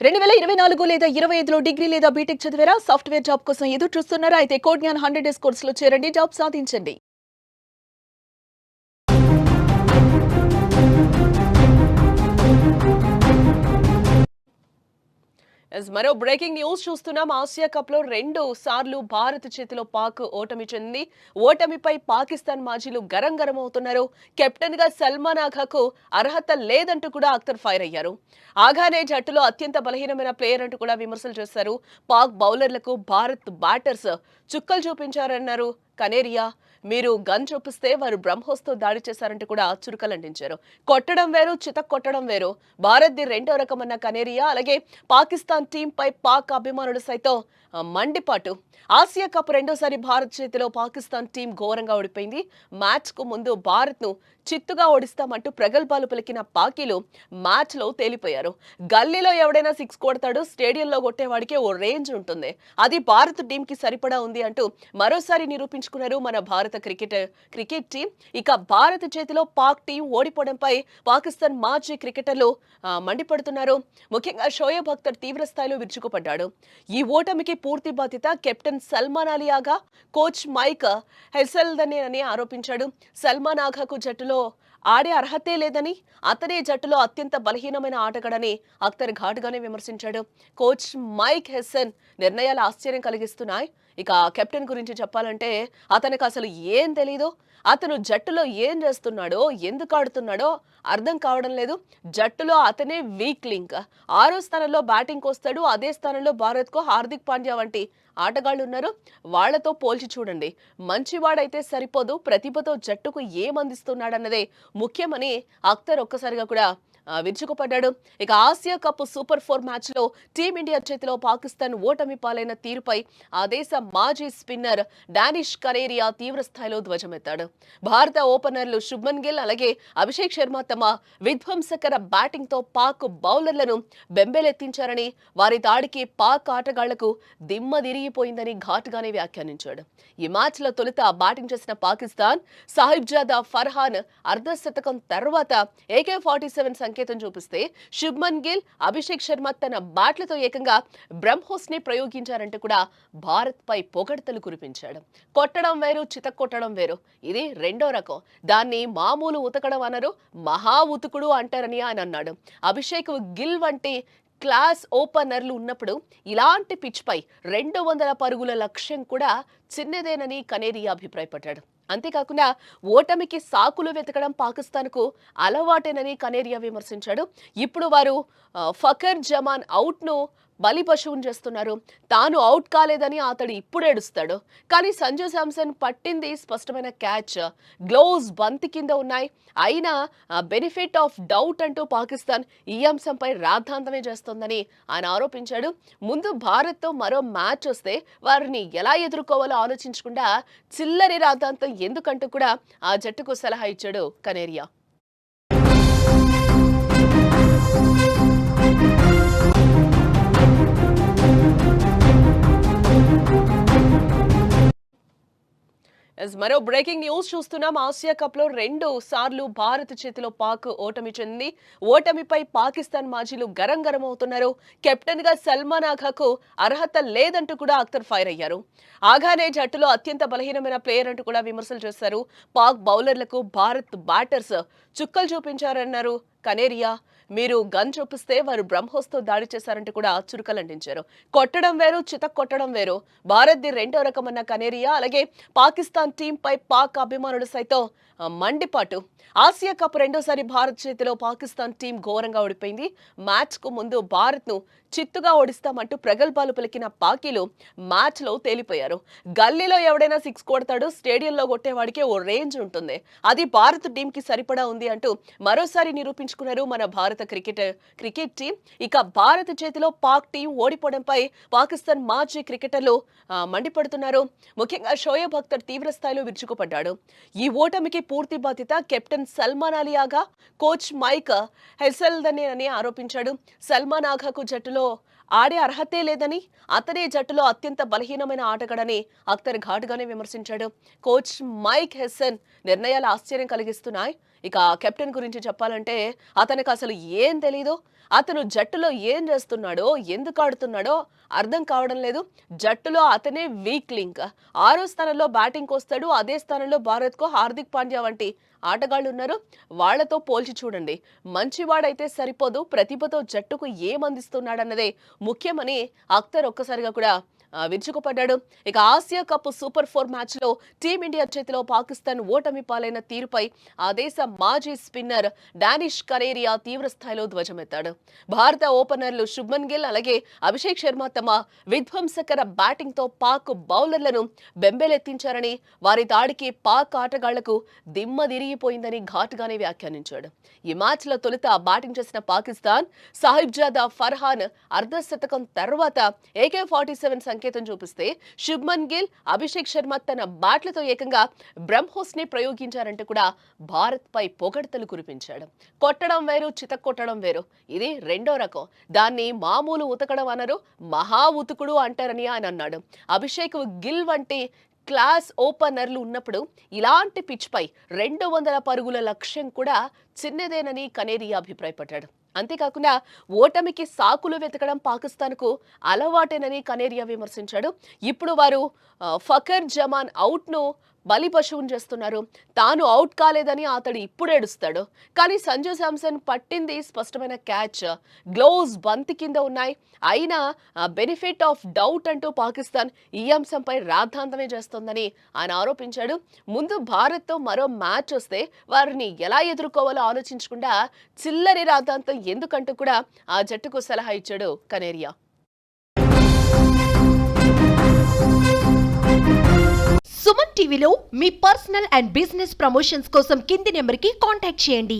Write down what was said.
2024 లేదా 25లో డిగ్రీ లేదా బీటెక్ చదివారా? సాఫ్ట్‌వేర్ జాబ్ కోసం ఎదురు చూస్తున్నారా? అయితే కోడ్ జ్ఞాన్ 100 డేస్ కోర్సులో చేరండి. జాబ్ సాధించండి. మరో బ్రేకింగ్ న్యూస్ చూస్తున్నాం. ఆసియా కప్‌లో 2 సార్లు భారత్ చేతిలో పాక్ ఓటమి చెందింది. ఓటమిపై పాకిస్తాన్ మాజీలు గరం గరం అవుతున్నారు. కెప్టెన్‌గా సల్మాన్ ఆగాకు అర్హత లేదంటూ కూడా అఖ్తర్ ఫైర్ అయ్యారు. ఆగానే జట్టులో అత్యంత బలహీనమైన ప్లేయర్ అంటూ కూడా విమర్శలు చేశారు. పాక్ బౌలర్లకు భారత్ బ్యాటర్స్ చుక్కలు చూపించారన్నారు కనేరియా. మీరు గన్ చూపిస్తే వారు బ్రహ్మోస్తో దాడి చేశారంటూ కూడా చురుకలంటించారు. కొట్టడం వేరు, చితక్కొట్టడం వేరు. భారత్‌ది రెండో రకమన్న కనేరియా. అలాగే పాకిస్తాన్ టీంపై పాక్ అభిమానులు సైతం మండిపాటు. ఆసియా కప్ రెండోసారి భారత్ చేతిలో పాకిస్తాన్ టీం ఘోరంగా ఓడిపోయింది. మ్యాచ్‌కు ముందు భారత్‌ను చిత్తుగా ఓడిస్తామంటూ ప్రగల్భాలు పలికిన పాకీలు మ్యాచ్‌లో తేలిపోయారు. గల్లీలో ఎవడైనా సిక్స్ కొడతాడు, స్టేడియంలో కొట్టేవాడికి ఓ రేంజ్ ఉంటుంది. అది భారత్ టీంకి సరిపడా ఉంది అంటూ మరోసారి నిరూపించుకున్నారు మన భారత క్రికెట్ టీం. ఇక భారత్ చేతిలో పాక్ టీం ఓడిపోవడంపై పాకిస్తాన్ మాజీ క్రికెటర్లు మండిపడుతున్నారు. ముఖ్యంగా షోయబ్ అఖ్తర్ తీవ్ర స్థాయిలో విరుచుకుపడ్డాడు. ఈ ఓటమికి పూర్తి బాధ్యత కెప్టెన్ సల్మాన్ అలీ ఆగా, కోచ్ మైక్ హెసెల్దనేనని ఆరోపించాడు. సల్మాన్ ఆగాకు జట్టులో ఆడే అర్హతే లేదని, అతనే జట్టులో అత్యంత బలహీనమైన ఆటగాడని అఖ్తర్ ఘాటుగానే విమర్శించాడు. కోచ్ మైక్ హెసెన్ నిర్ణయాలు ఆశ్చర్యం కలిగిస్తున్నాయి. ఇక కెప్టెన్ గురించి చెప్పాలంటే అతనికి అసలు ఏం తెలీదు. అతను జట్టులో ఏం చేస్తున్నాడో, ఎందుకు ఆడుతున్నాడో అర్థం కావడం లేదు. జట్టులో అతనే వీక్ లింక్. 6వ స్థానంలో బ్యాటింగ్ వస్తాడు. అదే స్థానంలో భారత్కు హార్దిక్ పాండ్యా వంటి ఆటగాళ్లు ఉన్నారు. వాళ్లతో పోల్చి చూడండి. మంచివాడైతే సరిపోదు, ప్రతిభతో జట్టుకు ఏమందిస్తున్నాడన్నదే ముఖ్యమని అఖ్తర్ ఒక్కసారిగా కూడా విరుచుకుపడ్డాడు. ఇక ఆసియా కప్ సూపర్ 4 మ్యాచ్లో టీమిండియా చేతిలో పాకిస్తాన్ ఓటమి పాలైన తీరుపై ఆ దేశ మాజీ స్పిన్నర్ డానిష్ కనేరియా తీవ్ర స్థాయిలో ధ్వజమెత్తాడు. భారత ఓపెనర్లు శుభ్మన్ గిల్ అలాగే అభిషేక్ శర్మ తమ విధ్వంసకర బ్యాటింగ్తో పాక్ బౌలర్లను బెంబేలెత్తించారని, వారి దాడికి పాక్ ఆటగాళ్లకు దిమ్మ తిరిగిపోయిందని ఘాటుగానే వ్యాఖ్యానించాడు. ఈ మ్యాచ్లో తొలుత బ్యాటింగ్ చేసిన పాకిస్తాన్ సాహిబ్జాదా ఫర్హాన్ అర్ధశతకం తర్వాత AK-47 సంకేతం చూపిస్తే శుభ్మన్ గిల్, అభిషేక్ శర్మ తన బ్యాట్లతో ఏకంగా బ్రహ్మోస్ ని ప్రయోగించారంటూ కూడా భారత్ పై పొగడ్తలు కురిపించాడు. కొట్టడం వేరు, చితక్కొట్టడం వేరు. ఇది రెండో రకం. దాన్ని మామూలు ఉతకడం అనరు, మహా ఉతుకుడు అంటారని ఆయన అన్నాడు. అభిషేక్ గిల్ వంటి క్లాస్ ఓపెనర్లు ఉన్నప్పుడు ఇలాంటి పిచ్ పై 200 పరుగుల లక్ష్యం కూడా చిన్నదేనని కనేరియా అభిప్రాయపడ్డాడు. అంతేకాకుండా ఓటమికి సాకులు వెతకడం పాకిస్తాన్కు అలవాటేనని కనేరియా విమర్శించాడు. ఇప్పుడు వారు ఫకర్ జమాన్ అవుట్ను బలి పశువుని చేస్తున్నారు. తాను అవుట్ కాలేదని అతడు ఇప్పుడు ఏడుస్తాడు. కానీ సంజు శాంసన్ పట్టింది స్పష్టమైన క్యాచ్. గ్లోవ్స్ బంతి కింద ఉన్నాయి. అయినా బెనిఫిట్ ఆఫ్ డౌట్ అంటూ పాకిస్తాన్ ఈ అంశంపై రాద్ధాంతమే చేస్తోందని ఆయన ఆరోపించాడు. ముందు భారత్తో మరో మ్యాచ్ వస్తే వారిని ఎలా ఎదుర్కోవాలో ఆలోచించకుండా చిల్లరి రాద్ధాంతం ఎందుకంటూ కూడా ఆ జట్టుకు సలహా ఇచ్చాడు కనేరియా. మరో బ్రేకింగ్ న్యూస్ చూస్తున్నాం. ఆసియా కప్‌లో 2 సార్లు భారత్ చేతిలో పాక్ ఓటమి చెందింది. ఓటమిపై పాకిస్తాన్ మాజీలు గరం గరం అవుతున్నారు. కెప్టెన్‌గా సల్మాన్ ఆగాకు అర్హత లేదంటూ కూడా అఖ్తర్ ఫైర్ అయ్యారు. ఆగానే జట్టులో అత్యంత బలహీనమైన ప్లేయర్ అంటూ కూడా విమర్శలు చేశారు. పాక్ బౌలర్లకు భారత్ బ్యాటర్స్ చుక్కలు చూపించారన్నారు కనేరియా. మీరు గన్ చూపిస్తే వారు బ్రహ్మోస్తో దాడి చేశారంటూ కూడా చురుకలంటించారు. కొట్టడం వేరు, చితక్కొట్టడం వేరు. భారత్‌ది రెండో రకమన్న కనేరియా. అలాగే పాకిస్తాన్ టీంపై పాక్ అభిమానులు సైతం మండిపాటు. ఆసియా కప్ రెండోసారి భారత్ చేతిలో పాకిస్తాన్ టీం ఘోరంగా ఓడిపోయింది. మ్యాచ్‌కు ముందు భారత్‌ను చిత్తుగా ఓడిస్తామంటూ ప్రగల్భాలు పలికిన పాకీలు మ్యాచ్‌లో తేలిపోయారు. గల్లీలో ఎవడైనా సిక్స్ కొడతాడు, స్టేడియంలో కొట్టేవాడికి ఓ రేంజ్ ఉంటుంది. అది భారత్ టీంకి సరిపడా ఉంది అంటూ మరోసారి నిరూపించుకున్నారు మన భారత క్రికెట్ టీం. ఇక భారత్ చేతిలో పాక్ టీం ఓడిపోవడంపై పాకిస్తాన్ మాజీ క్రికెటర్లు మండిపడుతున్నారు. ముఖ్యంగా షోయబ్ అఖ్తర్ తీవ్ర స్థాయిలో విరుచుకుపడ్డాడు. ఈ ఓటమికి పూర్తి బాధ్యత కెప్టెన్ సల్మాన్ అలీ ఆగా, కోచ్ మైక్ హెసెల్దనేనని ఆరోపించాడు. సల్మాన్ ఆగాకు జట్టులో ఆడే అర్హతే లేదని, అతనే జట్టులో అత్యంత బలహీనమైన ఆటగాడని అఖ్తర్ ఘాటుగానే విమర్శించాడు. కోచ్ మైక్ హెసెన్ నిర్ణయాలు ఆశ్చర్యం కలిగిస్తున్నాయి. ఇక కెప్టెన్ గురించి చెప్పాలంటే అతనికి అసలు ఏం తెలీదు. అతను జట్టులో ఏం చేస్తున్నాడో, ఎందుకు ఆడుతున్నాడో అర్థం కావడం లేదు. జట్టులో అతనే వీక్ లింక్. 6వ స్థానంలో బ్యాటింగ్కి వస్తాడు. అదే స్థానంలో భారత్కు హార్దిక్ పాండ్యా వంటి ఆటగాళ్లు ఉన్నారు. వాళ్లతో పోల్చి చూడండి. మంచివాడైతే సరిపోదు, ప్రతిభతో జట్టుకు ఏమందిస్తున్నాడన్నదే ముఖ్యమని అఖ్తర్ ఒక్కసారిగా కూడా విరుచుకుపడ్డాడు. ఇక ఆసియా కప్ సూపర్ 4 మ్యాచ్ లో టీమిండియా చేతిలో పాకిస్తాన్ ఓటమి పాలైన తీరుపై ఆ దేశ మాజీ స్పిన్నర్ డానిష్ కనేరియా తీవ్ర స్థాయిలో ధ్వజమెత్తాడు. భారత ఓపెనర్లు శుభ్మన్ గిల్ అలాగే అభిషేక్ శర్మ తమ విధ్వంసకర బ్యాటింగ్ తో పాక్ బౌలర్లను బెంబేలెత్తించారని, వారి దాడికి పాక్ ఆటగాళ్లకు దిమ్మ తిరిగిపోయిందని ఘాటుగానే వ్యాఖ్యానించాడు. ఈ మ్యాచ్ లో తొలుత బ్యాటింగ్ చేసిన పాకిస్తాన్ సాహిబ్జాదా ఫర్హాన్ అర్ధశతకం తర్వాత AK-47 సంకేతం చూపిస్తే శుభ్మన్ గిల్, అభిషేక్ శర్మ తన బ్యాట్లతో ఏకంగా బ్రహ్మోస్ ని ప్రయోగించారంటూ కూడా భారత్ పై పొగడ్తలు కురిపించాడు. కొట్టడం వేరు, చితక్కొట్టడం వేరు. ఇది రెండో రకం. దాన్ని మామూలు ఉతకడం అనరు, మహా ఉతుకుడు అంటారని ఆయన అన్నాడు. అభిషేక్ గిల్ వంటి క్లాస్ ఓపెనర్లు ఉన్నప్పుడు ఇలాంటి పిచ్ పై 200 పరుగుల లక్ష్యం కూడా చిన్నదేనని కనేరియా అభిప్రాయపడ్డాడు. అంతేకాకుండా ఓటమికి సాకులు వెతకడం పాకిస్తాన్కు అలవాటేనని కనేరియా విమర్శించాడు. ఇప్పుడు వారు ఫకర్ జమాన్ అవుట్ను బలి పశువుని చేస్తున్నారు. తాను అవుట్ కాలేదని అతడు ఇప్పుడు ఏడుస్తాడు. కానీ సంజు శాంసన్ పట్టింది స్పష్టమైన క్యాచ్. గ్లోవ్స్ బంతి కింద ఉన్నాయి. అయినా బెనిఫిట్ ఆఫ్ డౌట్ అంటూ పాకిస్తాన్ ఈ అంశంపై రాద్ధాంతమే చేస్తోందని ఆయన ఆరోపించాడు. ముందు భారత్తో మరో మ్యాచ్ వస్తే వారిని ఎలా ఎదుర్కోవాలో ఆలోచించకుండా చిల్లరి రాద్ధాంతం ఎందుకంటూ కూడా ఆ జట్టుకు సలహా ఇచ్చాడు కనేరియా. సుమన్ టీవీలో మీ పర్సనల్ అండ్ బిజినెస్ ప్రమోషన్స్ కోసం కింది నెంబర్కి కాంటాక్ట్ చేయండి.